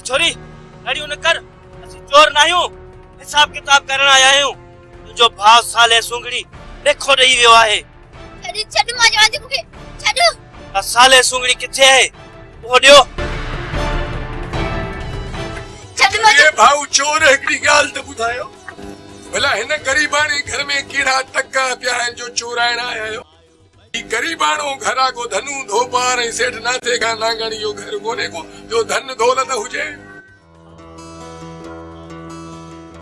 छोरी गाड़ियों न कर, असि चोर नाहियूं, हिसाब किताब करण आया आहियूं। तुंहिंजो भाउ साले सुंगड़ी लेखो ॾेई वियो आहे। छॾ मां चवां थी मूंखे छॾ। साले सुंगड़ी किथे आहे उहो ॾियो। छॾ मां ये भाऊ चोर हिकड़ी ॻाल्हि त ॿुधायो, भला हिन गरीबाणे घर में कहिड़ा टका पिया आहिनि जो चोराइण आया आहियो? ही गरीबाणो घरा को धनु धोपार ऐं सेठ नाथे खां नांगणी जो घर कोन्हे को जो धन दौलत हुजे।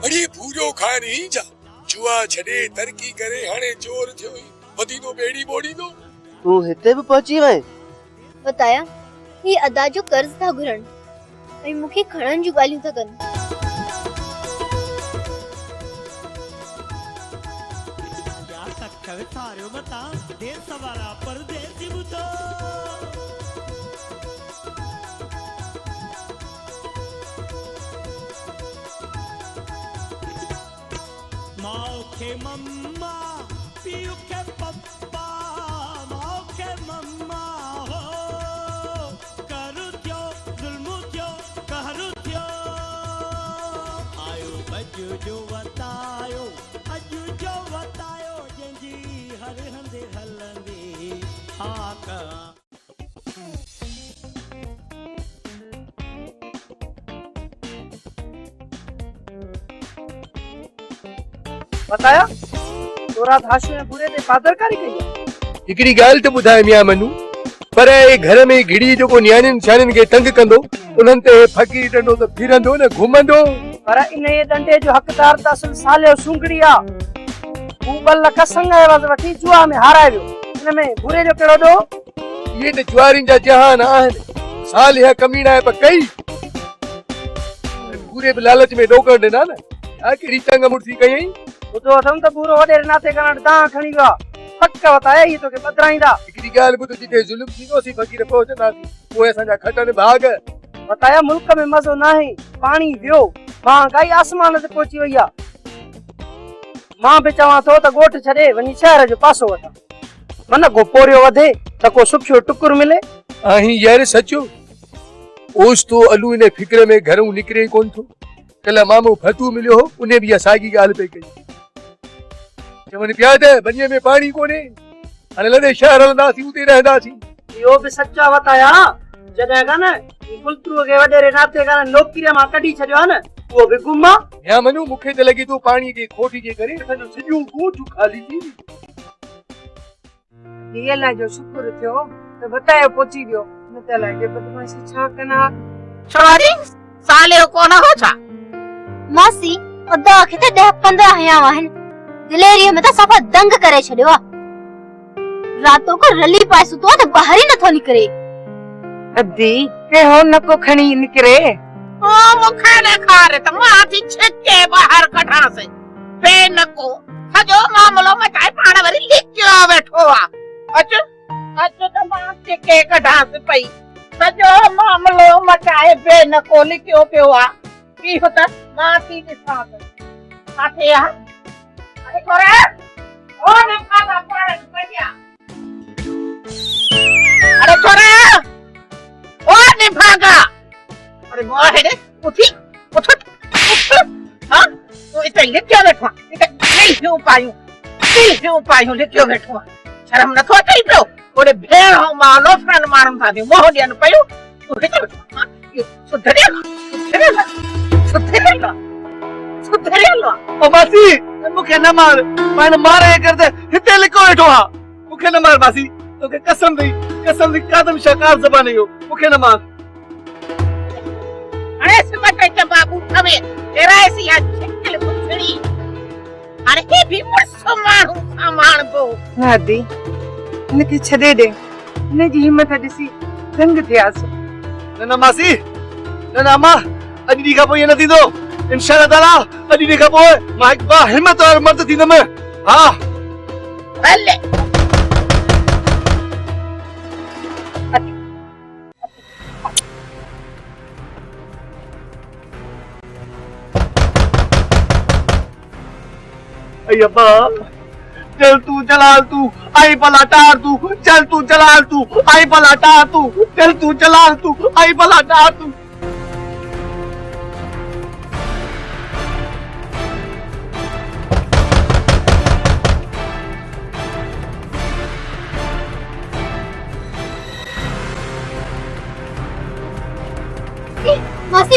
अड़े पूरो खानी जा जुआ छॾे तरक़ी करे हाणे चोर थियो वधी तो बेड़ी बोड़ी तो। तू हिते भी पहुची वए? बताया ही अदा जो कर्ज था घुरण ऐं मूंखे खणण जूं ॻाल्हियूं था कनि। थारो बता देर सवारा परदेसी बुतो माओ के मम्मा पियो के पप्पा माओ के मम्मा हो करू थियो जुल्म थियो कहरु थियो आयो अजू जो बतायो अजू जो बतायो हर हंदे हलंदे आका बताया तोरा धाशु में पूरे ते पादरकारी कई। हिकड़ी ॻाल्हि त ॿुधाए मिया मनु, पर ए घर में घिड़ी जो को न्याणियुनि छाणियुनि खे तंग कंदो उन्हनि ते फकीर डंडो त फिरंदो न घुमंदो। पर इन ये डंडे जो हकदार त असल साले सुंगड़ी आ। तू 2 लख संग आवाज वठी जुआ में हाराए वियो, इन में बुरे जो केड़ो दो? ये त जुआरिन जा जहान आहिनि, साल या कमीना है पर कई पूरे लालच में डोकर देना न आखिरी तंग मुर्सी कई तो अथम त पूरो वडे नाथे करण दा खणी वा पक्क बताया ये तो के बदराईंदा। हिकड़ी ॻाल्हि ॿुध, जिते जुल्म थींदो सी फकीर पहुचंदासी ओए असांजा खटन भाग। बताया मुल्क में मज़ो नाहे, पानी वियो, महंगाई आसमान ते पहुची वई आ। मां बि चवां थो त गोठ छॾे वञी शहर जो पासो वठां, मन को पोरियो वधे त को सुखियो टुकुर मिले। आहीं यार सचो ओस तो अलू इन फिक्र में घरों निकरे कोन थो। कल मामो फतू मिलियो हो, उन्हें भी असागी ॻाल्हि पे कई चवनि पिया त बनीअ में पानी कोन्हे, हाणे लॾे शहर हलंदासीं उते रहंदासीं। इहो बि सच्चा बताया जॾहिं का न कुलतरू के वडेरे नाते का नौकरी मां कढी छॾियो आहे न वो भी गुमा। या मनु मूंखे त लॻे थो पाणी जी खोटी जे करे असांजो सॼो गोठ खाली थी ये ला जो शुक्र थियो त बतायो पहुची वियो, न त लागे बदमाशी छा कना। छोरी साले कोन हो छा मासी अदा खे त 10-15 हया आहिनि, दिलेरी में त सफ़ा दंग करे छॾियो आ। रातों को रली पाए सुतो त बाहर ही नथो निकरे। अद्दी के हो न को खणी निकरे ओ मुखे ने खारे त मां थी छके बाहर कढा से बे नको सजो मामलो मचाए पाण वरी लिखियो बैठो आ। अच त मां छके कढा से पई, सजो मामलो मचाए बे नको लिखियो पियो आ। की होता मां थी ॾिसां काथे आ। अरे कोरे ओ ने खाता पाण पइया। अरे कोरे ओ ने भागा। अरे मोहे दे उठी उठ हां तो इते लिखियो बैठो, इते नहीं क्यों पायूं लिखियो बैठो। शर्म न थो अचे पियो ओरे भेण हो मानो फ्रेंड मारन था दियो मोह ॾियन पयो तू हिते सुधरेला ओ मासी मुखे न मार, मैं मारे करते हिते लिखो बैठो हा। मुखे न मार मासी, तोके कसम दी कादम शकार ज़बान यो मुखे न मार। अरे सिमट के बाबू थवे तेरा ऐसी शक्ल पुछड़ी अरे हे भी मुर्सो मानू सामान बो ना दी इनकी छदे दे, इन जी हिम्मत दिसी दंग थियास। न मासी न अम्मा अॼु ॾींहं खां पोइ इहो न थींदो इंशाअल्लाह ताला। अॼु ॾींहं खां पोइ मां हिकु बा हिम्मत वारो मर्द थींदुमि। हा भले अब्बा चल तू जलाल तू आई भला टार तू, चल तू जलाल तू आई भला टार तू, चल तू जलाल तू आई भला टार तू।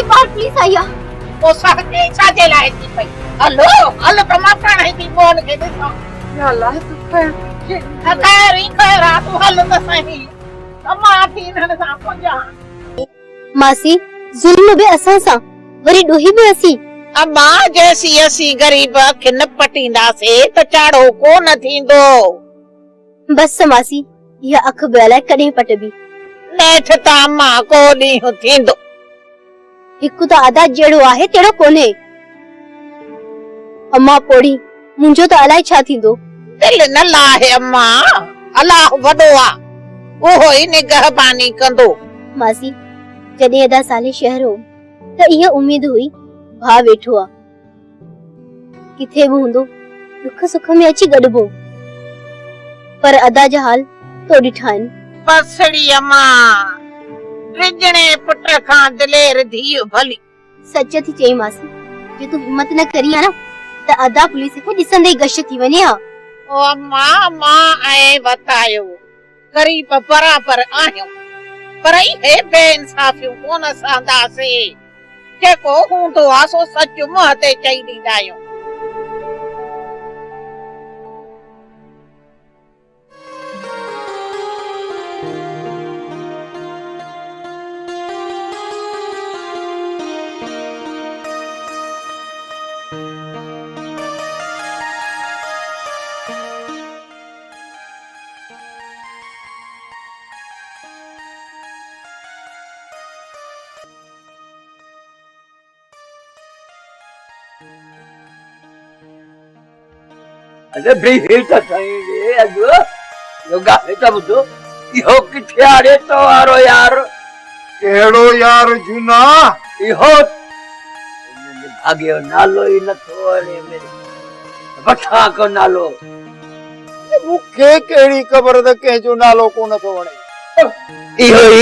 बाहर पुलिस आई आहे। वो साथे छाजे लाए थी भाई। हलो हलो तो मां पाण ही थी फोन के ॾिसो। या अल्लाह तू खैर खैर रात हलो त सही। मां थी न सां पंजा। मासी जुल्म बि असां सां, वरी ॾोही बि असीं। अम्मा जैसी असी गरीब खिन पटींदासे त चाड़ो कोन थींदो। बस मासी, इहा अख बि अलाए कॾहिं पटबी। नेठ त अम्मा को ॾींहुं थींदो। हिकु त अदा जहिड़ो आहे तहिड़ो कोन्हे। अम्मा पोड़ी मुंहिंजो त अलाए छा थींदो। दिल न लाहे अम्मा, अलाह वॾो आ, उहो ई निगहबानी कंदो। मासी जॾहिं अदा साले शहर हो त इहा उम्मीद हुई भाउ वेठो आ, किथे बि हूंदो दुख सुख में अची गॾिबो, पर अदा जा हाल तो ॾिठा आहिनि। बसड़ी अम्मा, रिजणे पुट खां दिलेर धीउ भली। सच थी चई मासी, जे तूं हिम्मत न करी आ न त अदा पुलिस खे ॾिसंदे ई गश थी वञे हा। ओ अम्मा मां ऐं बतायो गरीब बराबर आहियूं, पर इहे बेइंसाफियूं कोन सहंदासीं। जेको हूंदो आहे सो सच मुंहं ते चई ॾींदा आहियूं। अरे भाई हे त साईं रे अॼु योगा हे त ॿुधो इहो किथे आड़े तो वारो यार कहिड़ो यार जूना? इहो भाग्यो नालो ई नथो अड़े मेरे वठा को नालो। मूंखे कहिड़ी ख़बर त कंहिंजो नालो कोन थो वणे। इहो ई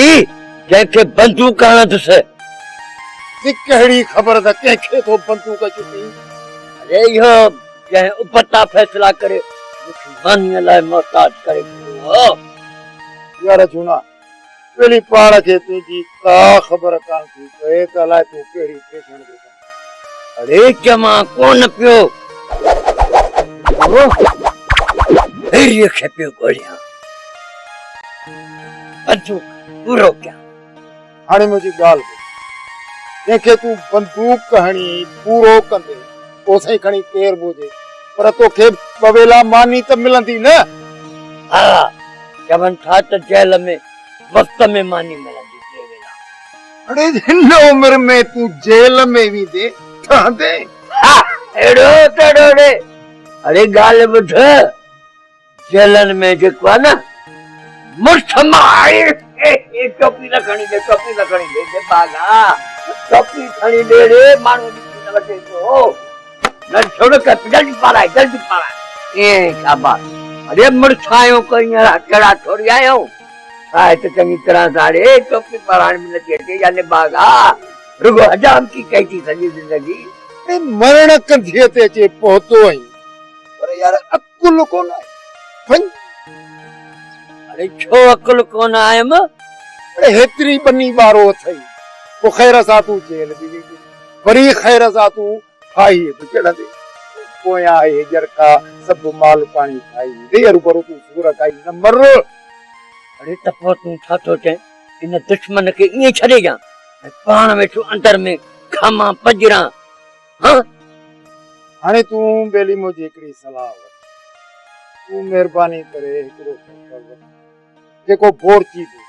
जंहिंखे बंदूक हणंदुसि। कहिड़ी ख़बर त कंहिंखे थो बंदूक चुकी। अरे इहो जंहिं उपता फैसला करे मूंखे मानीअ लाइ मोहताज करे छॾियो। यार जूना वेली पाण खे तुंहिंजी का ख़बर कान थी पए त अलाए तूं कहिड़ी पेशण जो। अरे चमां कोन पियो हेरीअ खे पियो ॻोल्हियां, बंदूक पूरो कयां। हाणे मुंहिंजी ॻाल्हि ॿुध, जंहिंखे तूं बंदूक हणी पूरो कंदे ओसे खणी केर बोजे, पर तोखे बवेला मानी त मिलंदी न। हा चवनि था त जेल में वक़्त में मानी मिलंदी टे वेला। अरे हिन उम्र में तूं जेल में वेंदे ठहंदे? एड़ो तेड़ो रे। अरे ॻाल्हि ॿुध, जेलनि में जेको आहे न मुठ मारी टोपी न खणी दे, टोपी न खणी दे बागा, टोपी खणी दे रे माण्हू ॾिसी न वठे थो। न छोड़ कर जल्दी पाराए ये शाबाश। अरे मुर्छायो कोई अकेला थोड़ी आयो आए तो चंगी तरह सारे टोपी पाराने में लगी थी यानी बागा रुगो हजाम की कही थी सजी जिंदगी। मरण कंधीअ ते अचे पहुतो आई, पर यार अकुल कोन आहे। अरे छो अकुल कोन आयम? अरे हेतरी बनी बारो अथई, पोइ ख़ैर सां तूं जेल बि वेंदी, वरी ख़ैर सां तूं फाही बि चढ़ंदे, पोयां आहे जरका सभु माल पाणी खाई देर भरो तूं सूर खाई न मर। अरे त पोइ तूं छा थो चए इन दुश्मन खे ईअं छॾे ॾियां ऐं पाण वेठो अंदर में खामा पजरा? हाणे तूं बेली मुंहिंजी हिकिड़ी सलाह वठ, तूं महिरबानी करे हिकिड़ो फैसलो वठ जेको बोरची थिए,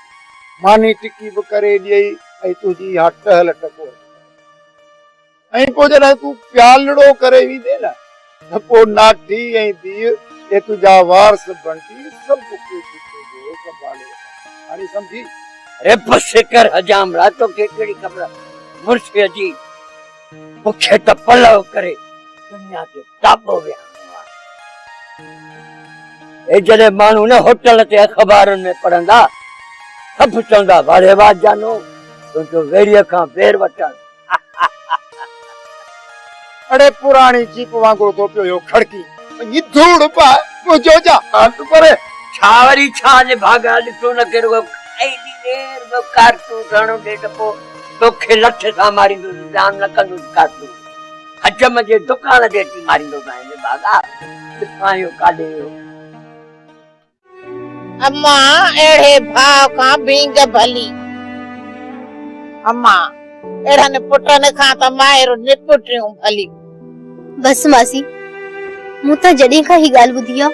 मानी टिकी बि करे ॾियई ऐं तुंहिंजी हा टहल टकोर, ऐं पोइ जॾहिं तूं प्यालड़ो करे वेंदे न त पोइ नाठी ऐं धीउ ऐं तुंहिंजा वारस बणजी सभु कुझु संभाले हाणे सम्झी। अरे बस कर हजाम रातो के कहिड़ी ख़बर मुर्शिद जी मूंखे त पलव करे दुनिया जो ताबो विहारणो आहे। ए जॾहिं माण्हू न होटल ते अख़बारुनि में पढ़ंदा सभु चवंदा वारे वाह जानो तुंहिंजो वेड़ीअ खां बेर वठण। अड़े पुराणी जीप वांगुरु थो पियो इहो खड़की ई धूड़ पा मुंहिंजो जा हाथ पर छा वरी छा ने भागा ॾिठो न कहिड़ो एॾी देर में कारतूस हणो ॾे त पोइ तोखे लठ सां मारींदुसि, जान न कंदुसि काटू। हजम जे दुकान ते अची मारींदुसि आहिनि बागा। किथां यो काॾे यो? अम्मा अहिड़े भाउ खां बींग भली। अम्मा अहिड़नि पुटनि खां त माहिर निपुटियूं भली। बस मासी, मूं त जॾहिं खां ही ॻाल्हि ॿुधी आहे,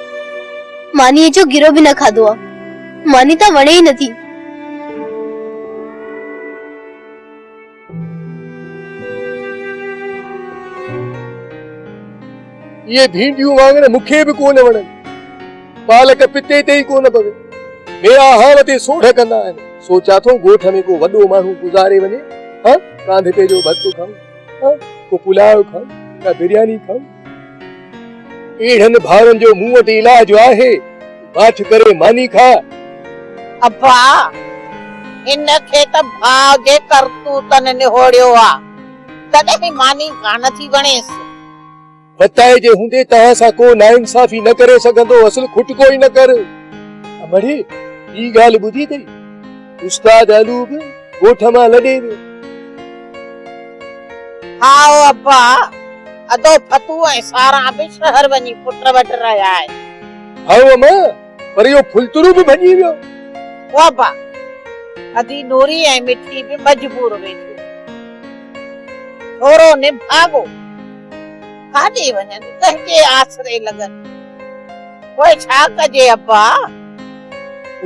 मानीअ जो गिरो बि न खाधो आहे। मानी त वणे ई नथी। ये भींडियूं वांगण मूंखे बि कोन वणनि। पालक पिते ते ई कोन पवे। मेरा हाव ते सोढ़ कंदा आहिनि। सोचा थो ॻोठ में को वॾो माण्हू गुज़ारे वञे, हाँ कांधे जो भत्तो खाऊं, हाँ को पुलाव खाऊं या बिरयानी खाऊं। एड़नि भाउरनि जो मूं वटि इलाज आहे। बाठ करे मानी खा। अब्बा इनखे त भाउ जे करतूतनि निहोड़ियो आहे, तॾहिं मानी कान थी वणेसि। बताए जे हूंदे तव्हां सां को नाइंसाफ़ी न करे सघंदो, असुल खुटको ई न कर। अमड़ी ई ॻाल्हि ॿुधी अथई? उस्ताद अलू बि ॻोठ मां लॾे वियो। हाओ अब्बा, अदो फतू ऐं सारा बि शहर वञी पुट वटि रहिया आहिनि। हाओ अम्मा, पर इहो फुलतरू बि भॼी वियो। ओ अब्बा, अदी नूरी ऐं मिठी बि मजबूर वेठी। थोरो निभागो काॾे वञनि, कंहिंजे आसरे लॻनि। पोइ छा कजे अब्बा?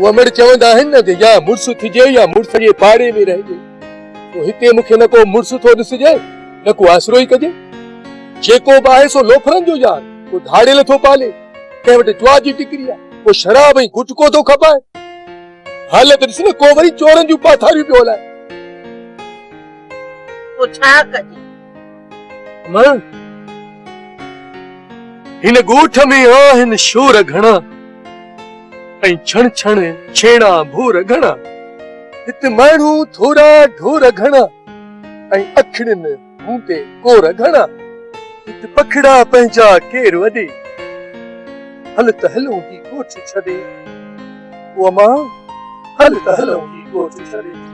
अमड़ चवंदा आहिनि न, या मुड़ुस थिजे या मुड़ुस जे पाड़े में रहिजे। तो हिते मूंखे न को मुड़ुस थो ॾिसिजे, न को आसरो ई कजे। जेको बि आहे सो लोफरनि जो यार, को धाड़ेल थो पाले, कंहिं वटि जुआ जी टिकरी आहे, को शराब ऐं गुटको थो खपाए। हालत ॾिस न, को वरी चोरनि जूं पाथारियूं पियो हलाए। पोइ छा कजे? हिन ॻोठ में आहिनि शोर घणा ऐं छण छण छेड़ा भोर घणा। हिते माण्हू थोरा ढोर घणा ऐं अखिड़ियुनि मूं ते कोर घणा। हिते पखड़ा पंहिंजा केर वॾे, हल त हलूं ही ॻोठ छॾे। ओ मां, हल त हलूं ही ॻोठ छॾे।